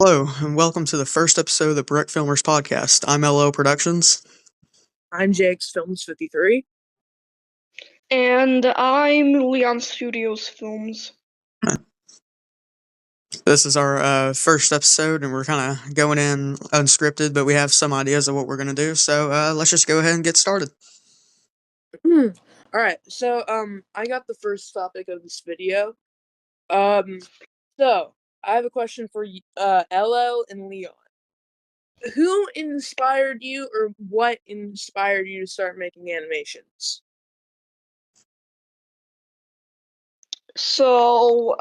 Hello, and welcome to the first episode of the Brickfilmerzz podcast. I'm LO Productions. I'm Jake's Films 53. And I'm Leon Studios Films. This is our first episode, and we're kind of going in unscripted, but we have some ideas of what we're going to do. So let's just go ahead and get started. Alright, so I got the first topic of this video. So I have a question for LL and Leon. Who inspired you, or what inspired you to start making animations? So,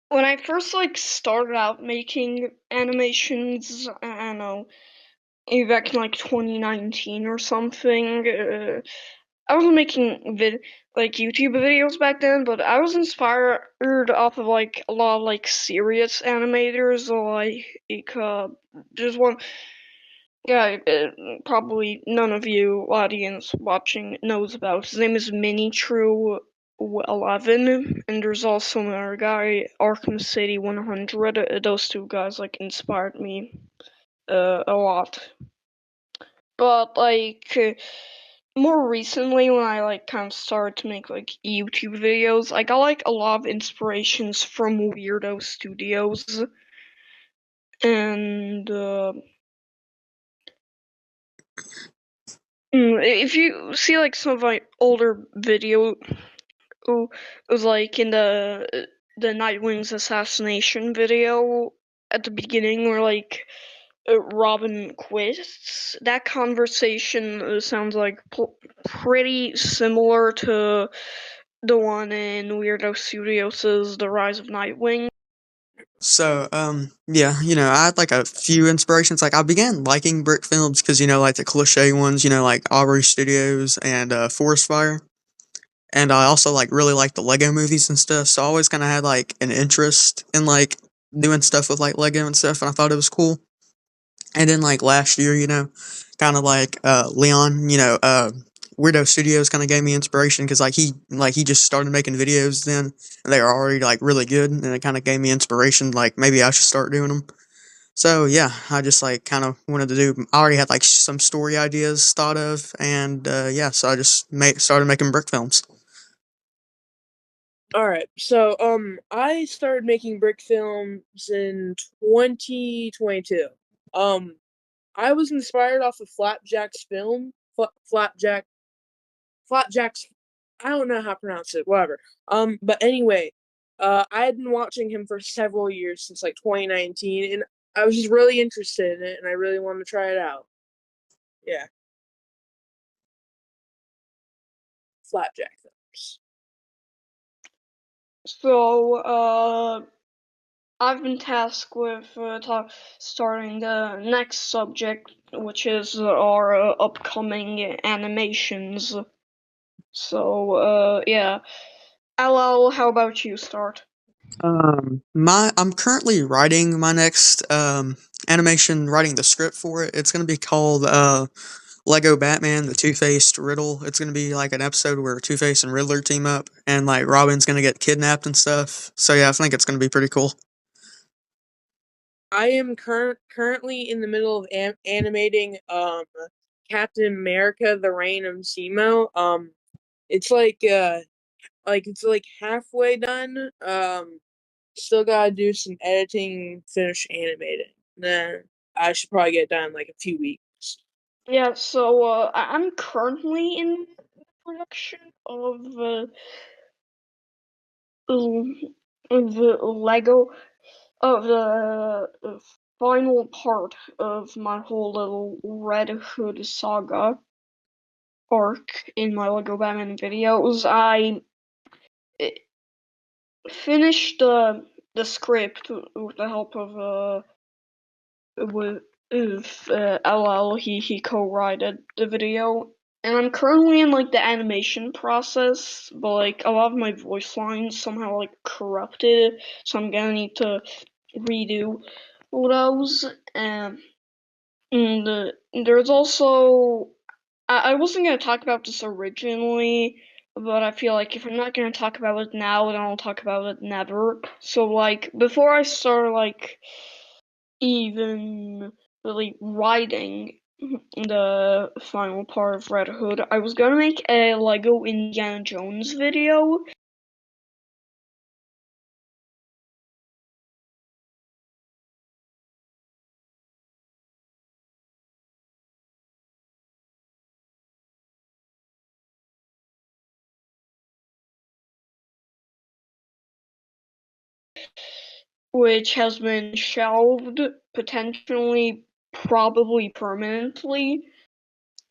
when I first started out making animations, I don't know, maybe back in 2019 or something. I wasn't making YouTube videos back then, but I was inspired off of a lot of serious animators. There's one. Yeah, probably none of you audience watching knows about. His name is Mini True 11, and there's also another guy, Arkham City 100. Those two guys inspired me a lot. But more recently, when I kind of started to make YouTube videos, I got a lot of inspirations from Weirdo Studios, and if you see some of my older video, it was in the Nightwing's assassination video at the beginning, where Robin quits. That conversation sounds pretty similar to the one in Weirdo Studios' The Rise of Nightwing. So, yeah, I had a few inspirations. I began liking brick films because, the cliche ones, like Aubrey Studios and Forest Fire. And I also really like the Lego movies and stuff. So I always kind of had an interest in doing stuff with Lego and stuff, and I thought it was cool. And then last year, kind of Leon, Weirdo Studios kind of gave me inspiration because he just started making videos then, and they were already really good, and it kind of gave me inspiration maybe I should start doing them. So yeah, I just kind of wanted to do. I already had some story ideas thought of, and yeah, so I just started making brick films. Alright, so I started making brick films in 2022. I was inspired off of Flapjack's film. Flapjack's, I don't know how to pronounce it, whatever. But anyway, I had been watching him for several years, since 2019, and I was just really interested in it, and I really wanted to try it out. Yeah. Flapjack films. So, I've been tasked with starting the next subject, which is our upcoming animations. So, yeah. LL, how about you start? I'm currently writing my next animation, writing the script for it. It's gonna be called Lego Batman: The Two-Faced Riddle. It's gonna be an episode where Two-Face and Riddler team up, and Robin's gonna get kidnapped and stuff. So yeah, I think it's gonna be pretty cool. I am currently in the middle of animating Captain America: The Reign of Zemo. It's it's halfway done. Still gotta do some editing, finish animating. Then I should probably get done in a few weeks. Yeah, so I'm currently in production of the Lego of the final part of my whole little Red Hood saga arc in my Lego Batman videos. I finished the script with the help of LL. He co-wrote the video, and I'm currently in the animation process, but a lot of my voice lines somehow corrupted, so I'm gonna need to redo those. And there's also, I wasn't gonna talk about this originally, but I feel like if I'm not gonna talk about it now, then I'll talk about it never. So like before I start like even really writing the final part of Red Hood, I was gonna make a Lego Indiana Jones video. Which has been shelved, potentially, probably permanently.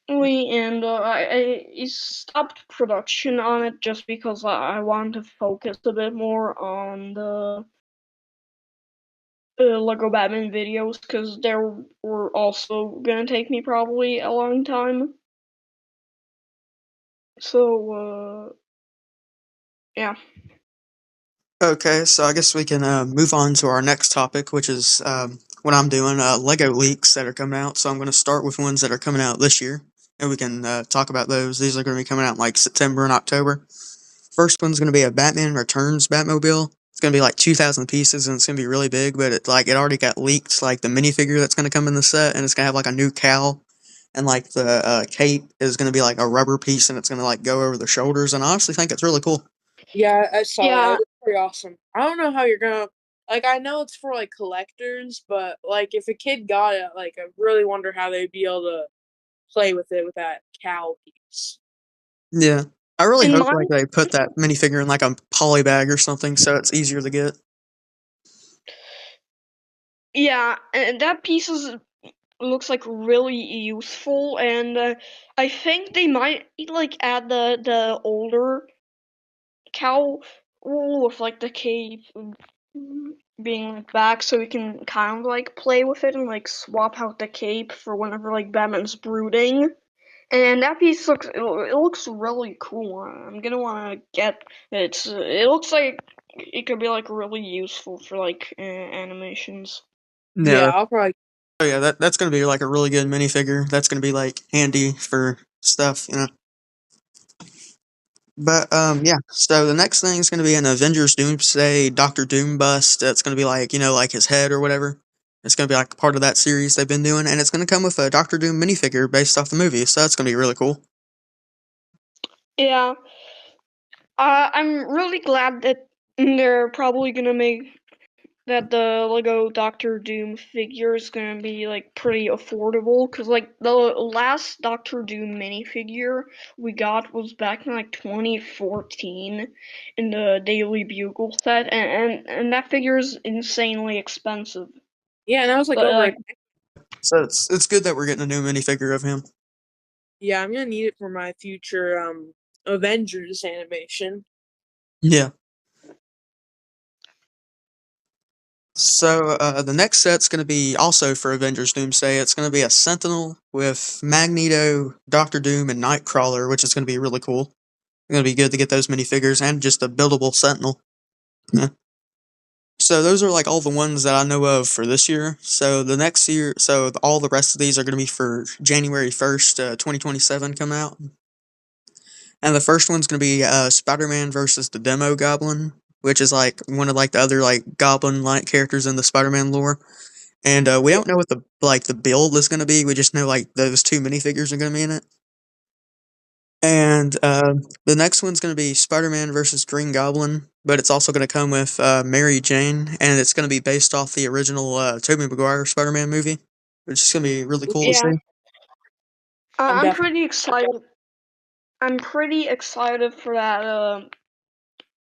And I stopped production on it just because I wanted to focus a bit more on the Lego Batman videos, because they were also gonna take me probably a long time. So, yeah. Okay, so I guess we can move on to our next topic, which is what I'm doing, Lego leaks that are coming out. So I'm going to start with ones that are coming out this year, and we can talk about those. These are going to be coming out in like September and October. First one's going to be a Batman Returns Batmobile. It's going to be like 2,000 pieces, and it's going to be really big. But it already got leaked, like the minifigure that's going to come in the set, and it's going to have like a new cowl, and like the cape is going to be like a rubber piece, and it's going to like go over the shoulders. And I honestly think it's really cool. Yeah, I saw that. Yeah, It was pretty awesome. I don't know how you're gonna like. I know it's for like collectors, but like if a kid got it, like I really wonder how they'd be able to play with it with that cow piece. Yeah. I really in hope my like they put that minifigure in like a poly bag or something so it's easier to get. yeah, and that piece looks like really useful, and I think they might like add the older cowl with like the cape being like back, so we can kind of like play with it and like swap out the cape for whenever like Batman's brooding. And that piece looks really cool. I'm gonna want to get it. It looks like it could be like really useful for like animations. Yeah. Yeah, I'll probably. Oh yeah, that's gonna be like a really good minifigure. That's gonna be like handy for stuff. But yeah. So the next thing is gonna be an Avengers Doomsday Doctor Doom bust. That's gonna be like like his head or whatever. It's gonna be like part of that series they've been doing, and it's gonna come with a Doctor Doom minifigure based off the movie. So that's gonna be really cool. Yeah, I'm really glad that they're probably gonna make that the Lego Doctor Doom figure is gonna be like pretty affordable, because like the last Doctor Doom minifigure we got was back in like 2014 in the Daily Bugle set, and that figure is insanely expensive. Yeah, and that was like But over. like So it's good that we're getting a new minifigure of him. Yeah, I'm gonna need it for my future Avengers animation. Yeah. So the next set's going to be also for Avengers Doomsday. It's going to be a Sentinel with Magneto, Doctor Doom, and Nightcrawler, which is going to be really cool. It's going to be good to get those minifigures and just a buildable Sentinel. Yeah. So those are like all the ones that I know of for this year. So the next year, so all the rest of these are going to be for January 1st, 2027 come out. And the first one's going to be Spider-Man versus the Demo Goblin, which is like one of like the other like goblin-like characters in the Spider-Man lore. And we Yeah, don't know what the build is going to be. We just know like those two minifigures are going to be in it. And the next one's going to be Spider-Man versus Green Goblin, but it's also going to come with Mary Jane, and it's going to be based off the original Tobey Maguire Spider-Man movie, which is going to be really cool to yeah, see. I'm I'm definitely. pretty excited. I'm pretty excited for that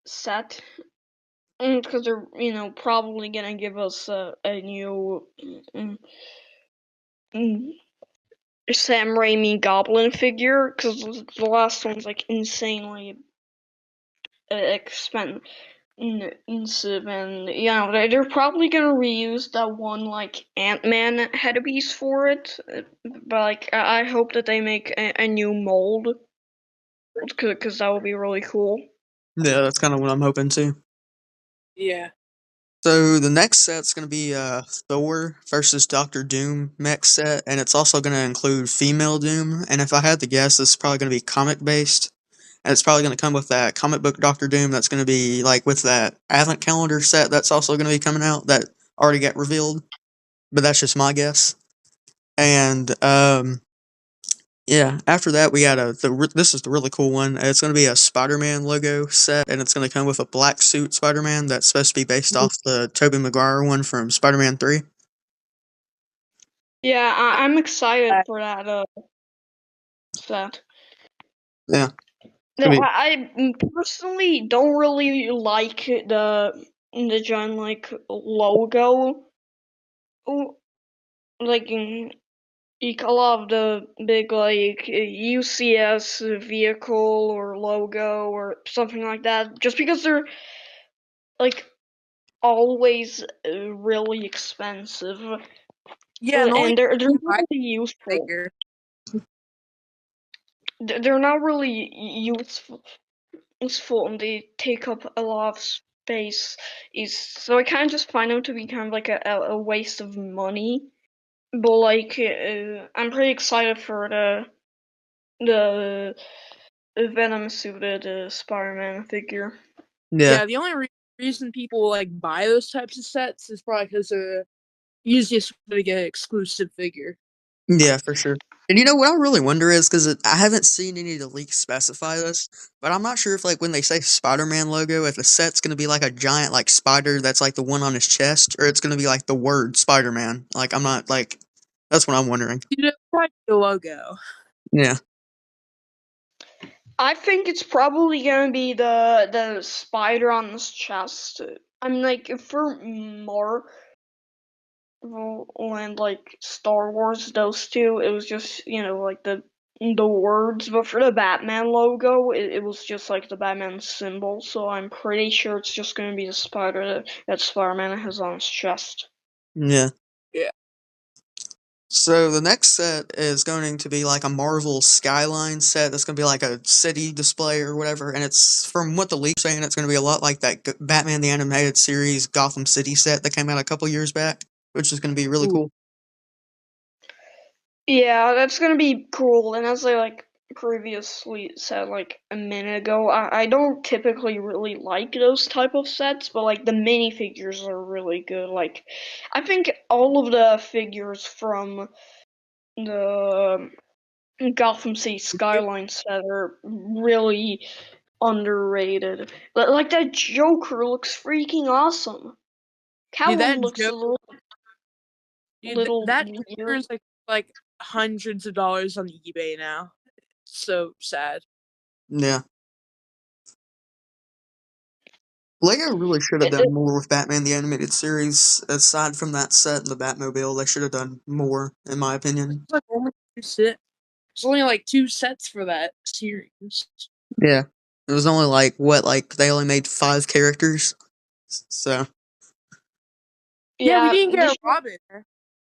set, because they're probably gonna give us a new mm, Sam Raimi Goblin figure, because the last one's like insanely expensive, and they're probably gonna reuse that one like Ant-Man headpiece for it, but like I hope that they make a new mold, because that would be really cool. Yeah, that's kind of what I'm hoping too. Yeah. So the next set's going to be Thor versus Doctor Doom mech set, and it's also going to include female Doom. And if I had to guess, this is probably going to be comic based. and it's probably going to come with that comic book Doctor Doom that's going to be like with that Advent calendar set that's also going to be coming out that already got revealed, but that's just my guess. And yeah, after that we got this is the really cool one. It's going to be a Spider-Man logo set, and it's going to come with a black suit Spider-Man that's supposed to be based off the Tobey Maguire one from Spider-Man 3. Yeah, I'm excited for that set. Yeah. No, I personally don't really like the John like logo. Like a lot of the big like UCS vehicle or logo or something like that, just because they're like always really expensive. Yeah, and only And they're not buy really useful. figure. They're not really useful and they take up a lot of space. So I kind of just find them to be kind of like a waste of money. But like I'm pretty excited for the Venom suited Spider-Man figure. Yeah. Yeah, the only reason people like buy those types of sets is probably because they're easiest way to get an exclusive figure. Yeah, for sure. And you know what I really wonder is because I haven't seen any of the leaks specify this, but I'm not sure if like when they say Spider-Man logo, if the set's gonna be like a giant like spider that's like the one on his chest, or it's gonna be like the word Spider-Man. Like I'm not like that's what I'm wondering. You know, probably the logo. Yeah, I think it's probably gonna be the spider on his chest. I mean, like for Marvel and like Star Wars, those two, it was just like the words. But for the Batman logo, it was just like the Batman symbol. So I'm pretty sure it's just gonna be the spider that Spider-Man has on his chest. yeah. Yeah. So the next set is going to be like a Marvel Skyline set. That's going to be like a city display or whatever, and it's from what the leak's saying, it's going to be a lot like that Batman the Animated Series Gotham City set that came out a couple years back, which is going to be really Ooh. cool. Yeah, that's gonna be cool. And as I like previously said like a minute ago, I don't typically really like those type of sets, but like the minifigures are really good. Like I think all of the figures from the Gotham City Skyline set are really underrated. Like that Joker looks freaking awesome. Dude, Catwoman that looks a joke, dude, little that weird. Joker is like hundreds of dollars on eBay now. So sad. Yeah. Lego really should have It, done more with Batman the Animated Series. Aside from that set and the Batmobile, they should have done more, in my opinion. It's like only there's only like 2 sets for that series. Yeah. It was only like, what, like, they only made 5 characters? So, Yeah, we yeah, didn't get a Robin.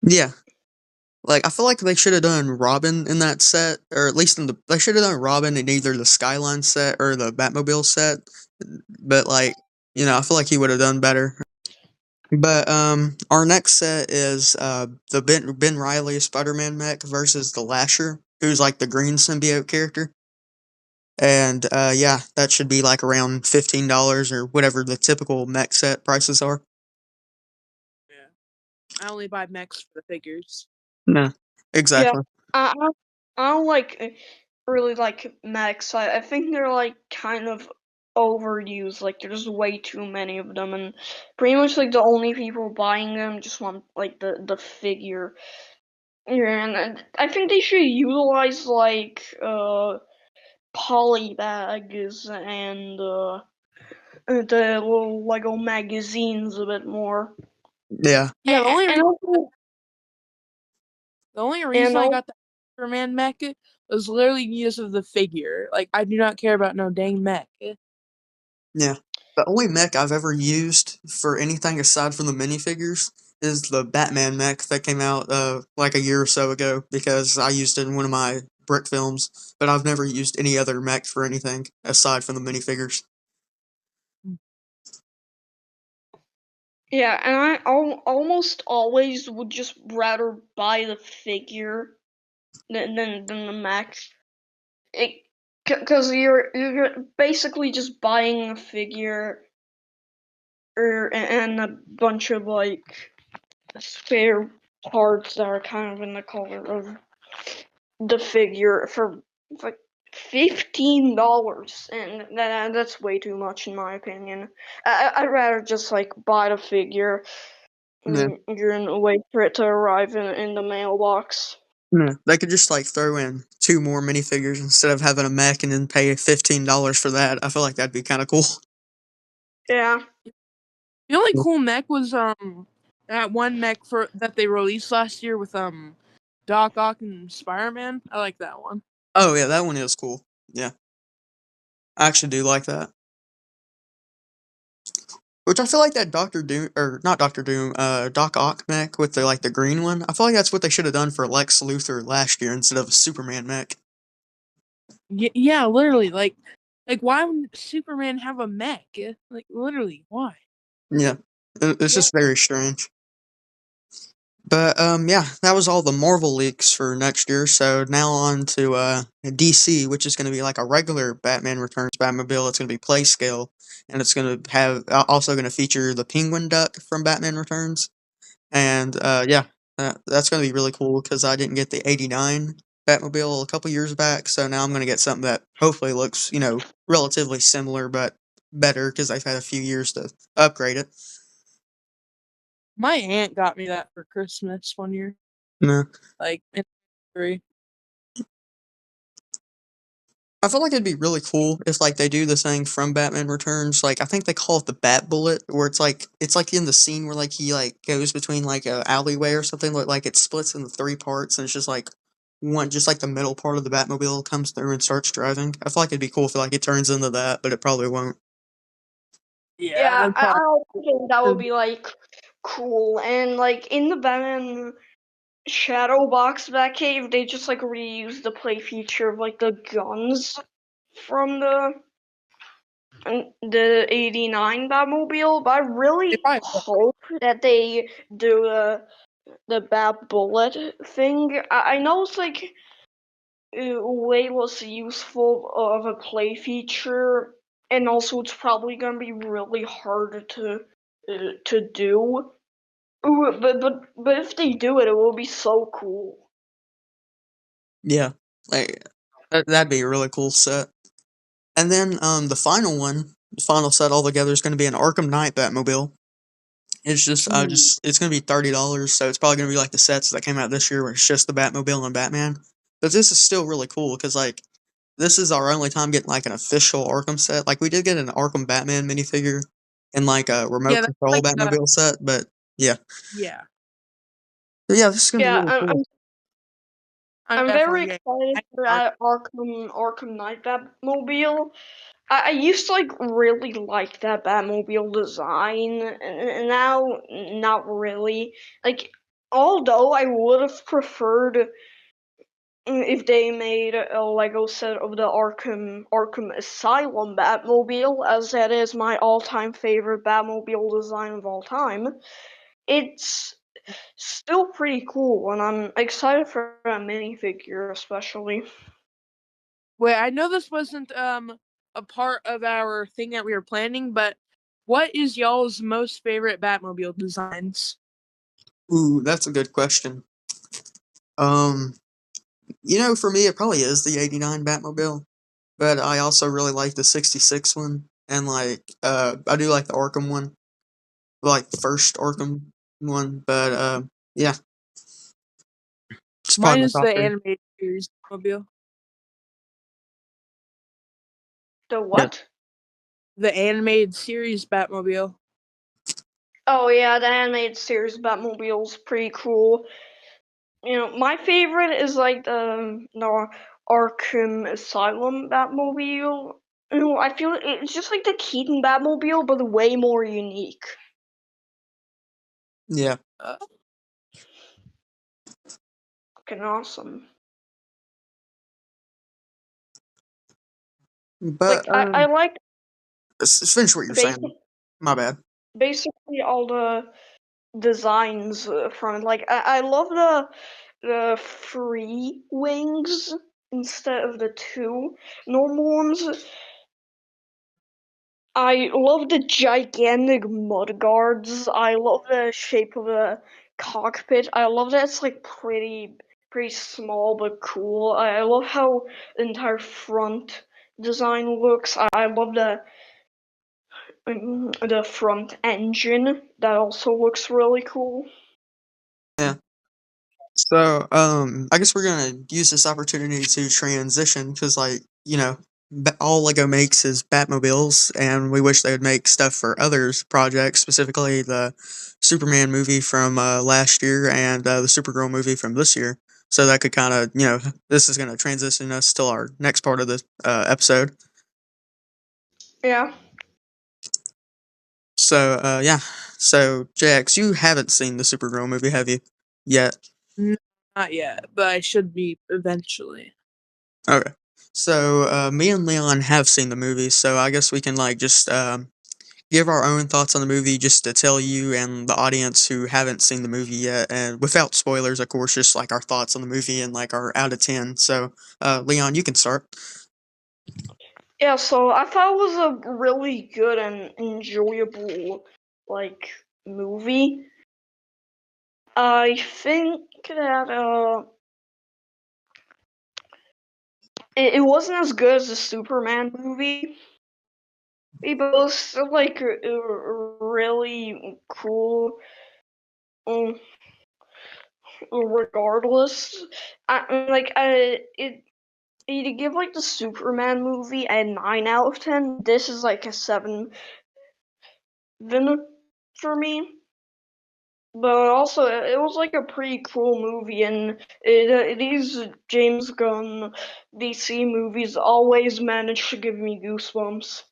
yeah. Like, I feel like they should have done Robin in that set, or at least they should have done Robin in either the Skyline set or the Batmobile set. But, like, I feel like he would have done better. But our next set is the Ben Riley Spider-Man mech versus the Lasher, who's like the green symbiote character. And yeah, that should be like around $15 or whatever the typical mech set prices are. Yeah. I only buy mechs for the figures. No, yeah. exactly. I don't like really like mechs. I think they're like kind of overused. Like there's way too many of them, and pretty much like the only people buying them just want like the figure. Yeah, and I think they should utilize like poly bags and the little Lego magazines a bit more. Yeah, Yeah, And also, the only and reason I also, got the Superman mech was literally because of the figure. Like, I do not care about no dang mech. yeah. The only mech I've ever used for anything aside from the minifigures is the Batman mech that came out like a year or so ago because I used it in one of my brick films, but I've never used any other mech for anything aside from the minifigures. yeah, and I almost always would just rather buy the figure than the mech. It Because you're basically just buying a figure and a bunch of like spare parts that are kind of in the color of the figure for like $15, and that's way too much in my opinion. I'd rather just like buy the figure Yeah, and you're gonna wait for it to arrive in the mailbox. yeah. They could just like throw in two more minifigures instead of having a mech and then pay $15 for that. I feel like that'd be kind of cool. Yeah. The only cool mech was that one mech for that they released last year with Doc Ock and Spider-Man. I like that one. Oh yeah, that one is cool. Yeah, I actually do like that. Which I feel like that Doctor Doom or not Doctor Doom, Doc Ock mech with the like the green one. I feel like that's what they should have done for Lex Luthor last year instead of a Superman mech. Yeah, literally. Like why would Superman have a mech? Like literally, why? Yeah, it's Yeah. just very strange. But yeah, that was all the Marvel leaks for next year. So now on to DC, which is going to be like a regular Batman Returns Batmobile. It's going to be play scale, and it's going to have also going to feature the Penguin Duck from Batman Returns. And yeah, that's going to be really cool because I didn't get the '89 Batmobile a couple years back, so now I'm going to get something that hopefully looks relatively similar but better because I've had a few years to upgrade it. My aunt got me that for Christmas one year. No. Like in three. I feel like it'd be really cool if like they do this thing from Batman Returns. Like I think they call it the Bat Bullet, where it's like in the scene where like he like goes between like a alleyway or something. Like it splits into three parts, and it's just like one, just like the middle part of the Batmobile comes through and starts driving. I feel like it'd be cool if like it turns into that, but it probably won't. Yeah, Yeah, I'd probably I think that would be like cool. And like in the Batman Shadow Box Batcave, they just like reused the play feature of like the guns from the '89 Batmobile. But I they really probably will. hope that they do the Bat Bullet thing. I know it's like way less useful of a play feature, and also it's probably gonna be really hard to do. Ooh, but if they do it, it will be so cool. Yeah, like that'd be a really cool set. And then the final one, the final set altogether is going to be an Arkham Knight Batmobile. It's Ooh. it's gonna be $30, so it's probably gonna be like the sets that came out this year, where it's just the Batmobile and Batman. But this is still really cool because like this is our only time getting like an official Arkham set. Like we did get an Arkham Batman minifigure and like a remote Yeah, that's control like the Batmobile set, but yeah, yeah. but yeah, this is gonna be Yeah, really cool. I'm I'm very definitely excited getting for Arc. that Arkham Knight Batmobile. I used to like really like that Batmobile design, and now not really. Like, although I would have preferred if they made a Lego set of the Arkham Asylum Batmobile, as that is my all-time favorite Batmobile design of all time. It's still pretty cool, and I'm excited for a minifigure, especially. Wait, I know this wasn't a part of our thing that we were planning, but what is y'all's most favorite Batmobile designs? Ooh, that's a good question. Um, for me, it probably is the '89 Batmobile, but I also really like the '66 one, and like I do like the Arkham one, like the first Arkham one, but yeah, it's Mine probably is my the top three. animated series Batmobile. The Yeah, what? The animated series Batmobile. Oh yeah, the animated series Batmobile's pretty cool. My favorite is like the Arkham Asylum Batmobile. I feel it's just like the Keaton Batmobile, but way more unique. yeah, Uh, Fucking awesome. but Like I like finish what you're basic saying. My bad. basically all the designs from it. Like I love the free wings instead of the 2 normal ones. I love the gigantic mud guards. I love the shape of the cockpit. I love that it's like pretty small but cool. I love how the entire front design looks. I love the front engine. That also looks really cool. Yeah. So, I guess we're gonna use this opportunity to transition because, like, all Lego makes is Batmobiles, and we wish they would make stuff for others projects, specifically the Superman movie from last year and the Supergirl movie from this year. So that could kind of, this is gonna transition us to our next part of the episode. Yeah. So, yeah. So, Jax, you haven't seen the Supergirl movie, have you? Yet? Not yet, but I should be eventually. Okay. So, me and Leon have seen the movie, so I guess we can like just give our own thoughts on the movie, just to tell you and the audience who haven't seen the movie yet, and without spoilers, of course, just like our thoughts on the movie and like our out of 10. So, Leon, you can start. Yeah, so I thought it was a really good and enjoyable like movie. I think that it wasn't as good as the Superman movie, but it was still like really cool. Um, Regardless, to give like the Superman movie a 9 out of 10. This is like a 7 for me. But also, it was like a pretty cool movie, and these James Gunn DC movies always manage to give me goosebumps.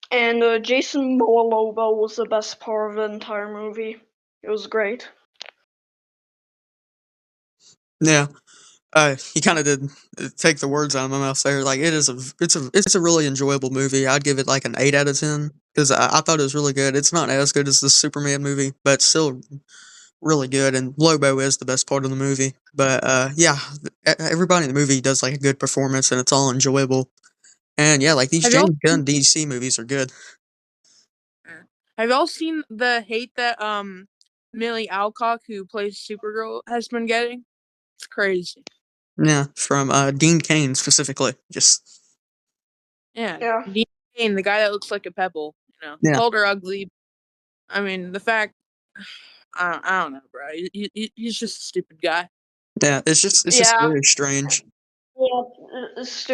And Jason Momoa was the best part of the entire movie. It was great. Yeah. He kind of did take the words out of my mouth there. Like it's a really enjoyable movie. I'd give it like an 8 out of 10 because I thought it was really good. It's not as good as the Superman movie, but still really good. And Lobo is the best part of the movie. But yeah, everybody in the movie does like a good performance, and it's all enjoyable. And yeah, like these Have y'all James Gunn DC movies are good. have y'all seen the hate that Millie Alcock, who plays Supergirl, has been getting? It's crazy. Yeah, from Dean Cain specifically. Just Yeah, Yeah. Dean Cain, the guy that looks like a pebble. He yeah, called her ugly. I mean, the fact. I don't know, bro. He's just a stupid guy. yeah. It's just Yeah. very strange. Yeah, this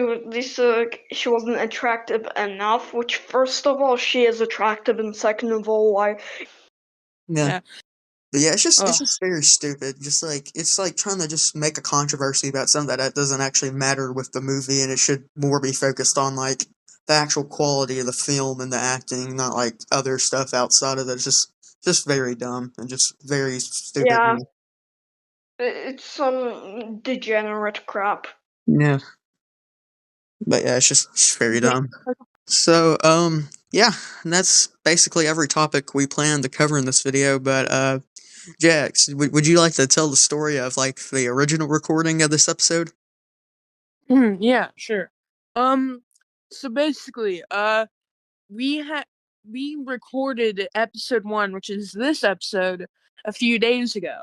she wasn't attractive enough. Which, first of all, she is attractive, and second of all, why? Yeah. Yeah. But yeah, it's just Ugh. very stupid. Just like it's like trying to just make a controversy about something that doesn't actually matter with the movie, and it should more be focused on like the actual quality of the film and the acting, not like other stuff outside of it. It's just very dumb and just very stupid. Yeah, it's some degenerate crap. Yeah, but yeah, it's just very Yeah. dumb. So, yeah, and that's basically every topic we plan to cover in this video. But, Jax, would you like to tell the story of like the original recording of this episode? Yeah, sure. Um, so basically, we recorded episode 1, which is this episode, a few days ago.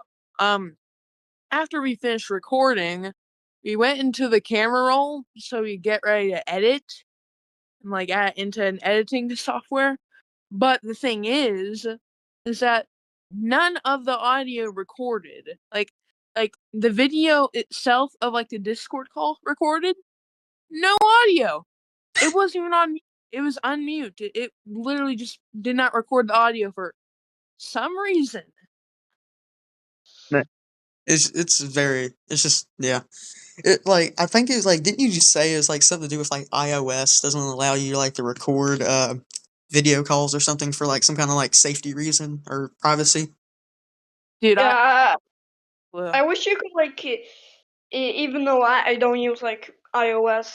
After we finished recording, we went into the camera roll so we get ready to edit and like add into an editing software. But the thing is that none of the audio recorded. Like the video itself of like the Discord call recorded, no audio. It wasn't even on mute. It was unmute. It literally just did not record the audio for some reason. No. It's just yeah. It like I think it was like didn't you just say it was like something to do with like iOS doesn't allow you like to record video calls or something for like some kind of like safety reason or privacy? Dude, Yeah, well, I wish you could like, even though I don't use like iOS,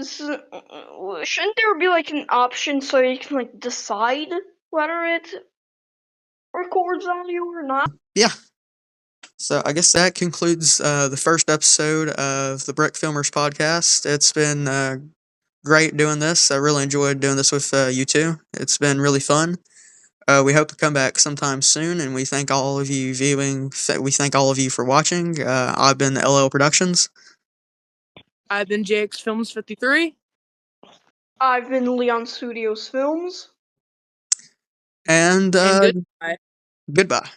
shouldn't there be like an option so you can like decide whether it records audio or not? Yeah. So I guess that concludes the first episode of the Brickfilmerzz podcast. It's been great doing this. I really enjoyed doing this with you two. It's been really fun. We hope to come back sometime soon, and we thank all of you viewing. We thank all of you for watching. I've been LL Productions. I've been JX Films 53. I've been Leon Studios Films. And And goodbye. goodbye.